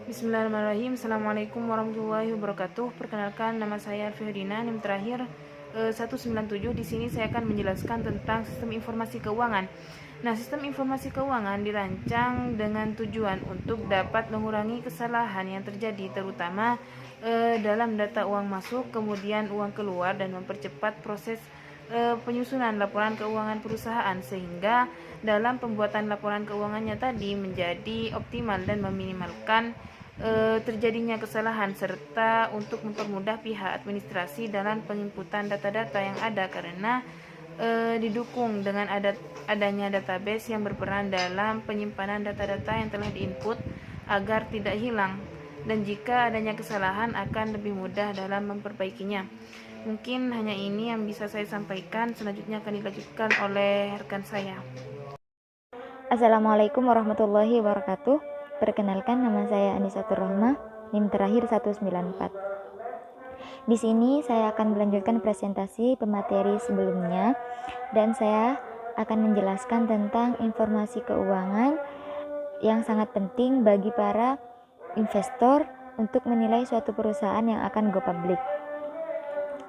Bismillahirrahmanirrahim. Assalamualaikum warahmatullahi wabarakatuh. Perkenalkan, nama saya Alfihdina, NIM terakhir 197. Di sini saya akan menjelaskan tentang sistem informasi keuangan. Nah, sistem informasi keuangan dirancang dengan tujuan untuk dapat mengurangi kesalahan yang terjadi, terutama dalam data uang masuk, kemudian uang keluar, dan mempercepat proses penyusunan laporan keuangan perusahaan, sehingga dalam pembuatan laporan keuangannya tadi menjadi optimal dan meminimalkan terjadinya kesalahan, serta untuk mempermudah pihak administrasi dalam penginputan data-data yang ada, karena didukung dengan adanya database yang berperan dalam penyimpanan data-data yang telah diinput agar tidak hilang, dan jika adanya kesalahan akan lebih mudah dalam memperbaikinya. Mungkin hanya ini yang bisa saya sampaikan, selanjutnya akan dilanjutkan oleh rekan saya. Assalamualaikum warahmatullahi wabarakatuh. Perkenalkan, nama saya Anisatur Rohmah, NIM terakhir 194. Di sini saya akan melanjutkan presentasi pemateri sebelumnya, dan saya akan menjelaskan tentang informasi keuangan yang sangat penting bagi para investor untuk menilai suatu perusahaan yang akan go public.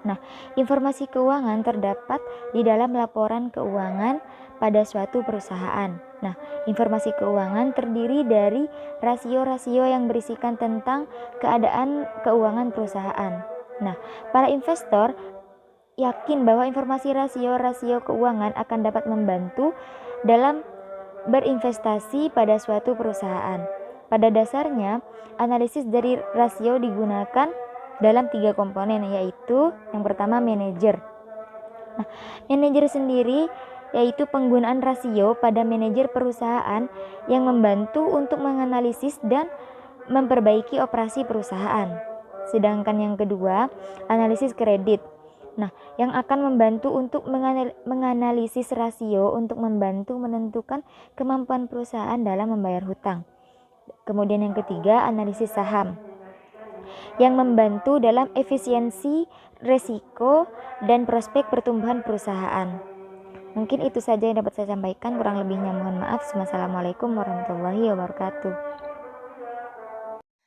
Nah, informasi keuangan terdapat di dalam laporan keuangan pada suatu perusahaan. Nah, informasi keuangan terdiri dari rasio-rasio yang berisikan tentang keadaan keuangan perusahaan. Nah, para investor yakin bahwa informasi rasio-rasio keuangan akan dapat membantu dalam berinvestasi pada suatu perusahaan. Pada dasarnya, analisis dari rasio digunakan dalam 3 komponen, yaitu yang pertama manajer. Nah, manajer sendiri yaitu penggunaan rasio pada manajer perusahaan yang membantu untuk menganalisis dan memperbaiki operasi perusahaan. Sedangkan yang kedua, analisis kredit. Nah, yang akan membantu untuk menganalisis rasio untuk membantu menentukan kemampuan perusahaan dalam membayar hutang. Kemudian yang ketiga, analisis saham, yang membantu dalam efisiensi, resiko, dan prospek pertumbuhan perusahaan. Mungkin itu saja yang dapat saya sampaikan, kurang lebihnya mohon maaf. Wassalamualaikum warahmatullahi wabarakatuh.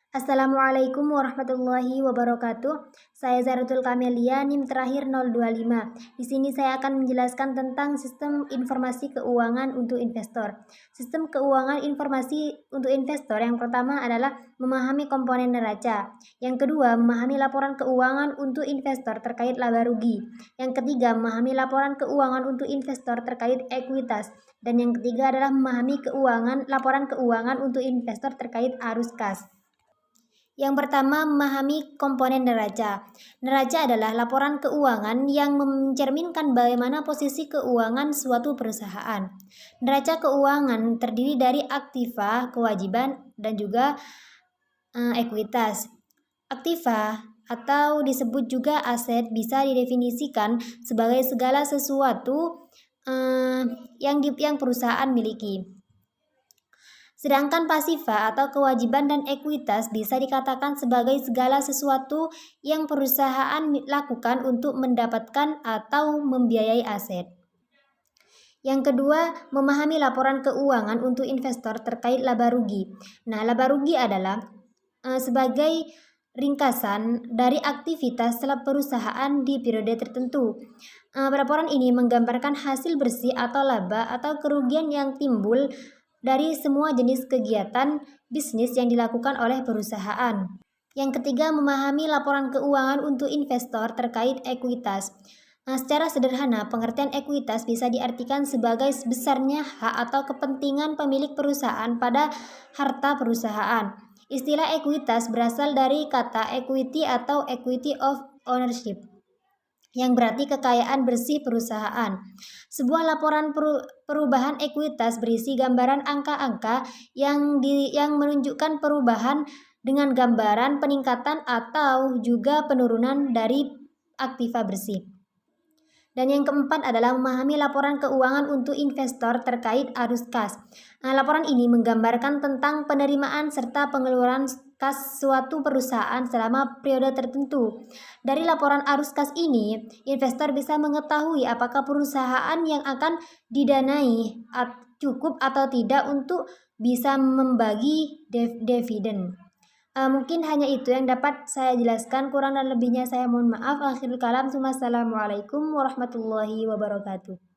Assalamualaikum warahmatullahi wabarakatuh. Saya Zaratul Kamelia, NIM terakhir 025. Di sini saya akan menjelaskan tentang sistem informasi keuangan untuk investor. Sistem keuangan informasi untuk investor yang pertama adalah memahami komponen neraca. Yang kedua, memahami laporan keuangan untuk investor terkait laba rugi. Yang ketiga, memahami laporan keuangan untuk investor terkait ekuitas. Dan yang ketiga adalah memahami laporan keuangan untuk investor terkait arus kas. Yang pertama, memahami komponen neraca. Neraca adalah laporan keuangan yang mencerminkan bagaimana posisi keuangan suatu perusahaan. Neraca keuangan terdiri dari aktiva, kewajiban, dan juga ekuitas. Aktiva atau disebut juga aset bisa didefinisikan sebagai segala sesuatu yang perusahaan miliki. Sedangkan pasiva atau kewajiban dan ekuitas bisa dikatakan sebagai segala sesuatu yang perusahaan lakukan untuk mendapatkan atau membiayai aset. Yang kedua, memahami laporan keuangan untuk investor terkait laba rugi. Nah, laba rugi adalah sebagai ringkasan dari aktivitas perusahaan di periode tertentu. Laporan ini menggambarkan hasil bersih atau laba atau kerugian yang timbul dari semua jenis kegiatan bisnis yang dilakukan oleh perusahaan. Yang ketiga, memahami laporan keuangan untuk investor terkait ekuitas. Secara sederhana, pengertian ekuitas bisa diartikan sebagai sebesarnya hak atau kepentingan pemilik perusahaan pada harta perusahaan. Istilah ekuitas berasal dari kata equity atau equity of ownership, yang berarti kekayaan bersih perusahaan. Sebuah laporan perubahan ekuitas berisi gambaran angka-angka yang menunjukkan perubahan dengan gambaran peningkatan atau juga penurunan dari aktiva bersih. Dan yang keempat adalah memahami laporan keuangan untuk investor terkait arus kas. Laporan ini menggambarkan tentang penerimaan serta pengeluaran kas suatu perusahaan selama periode tertentu. Dari laporan arus kas ini, investor bisa mengetahui apakah perusahaan yang akan didanai cukup atau tidak untuk bisa membagi dividen. Mungkin hanya itu yang dapat saya jelaskan, kurang dan lebihnya saya mohon maaf. Akhirul kalam, assalamualaikum warahmatullahi wabarakatuh.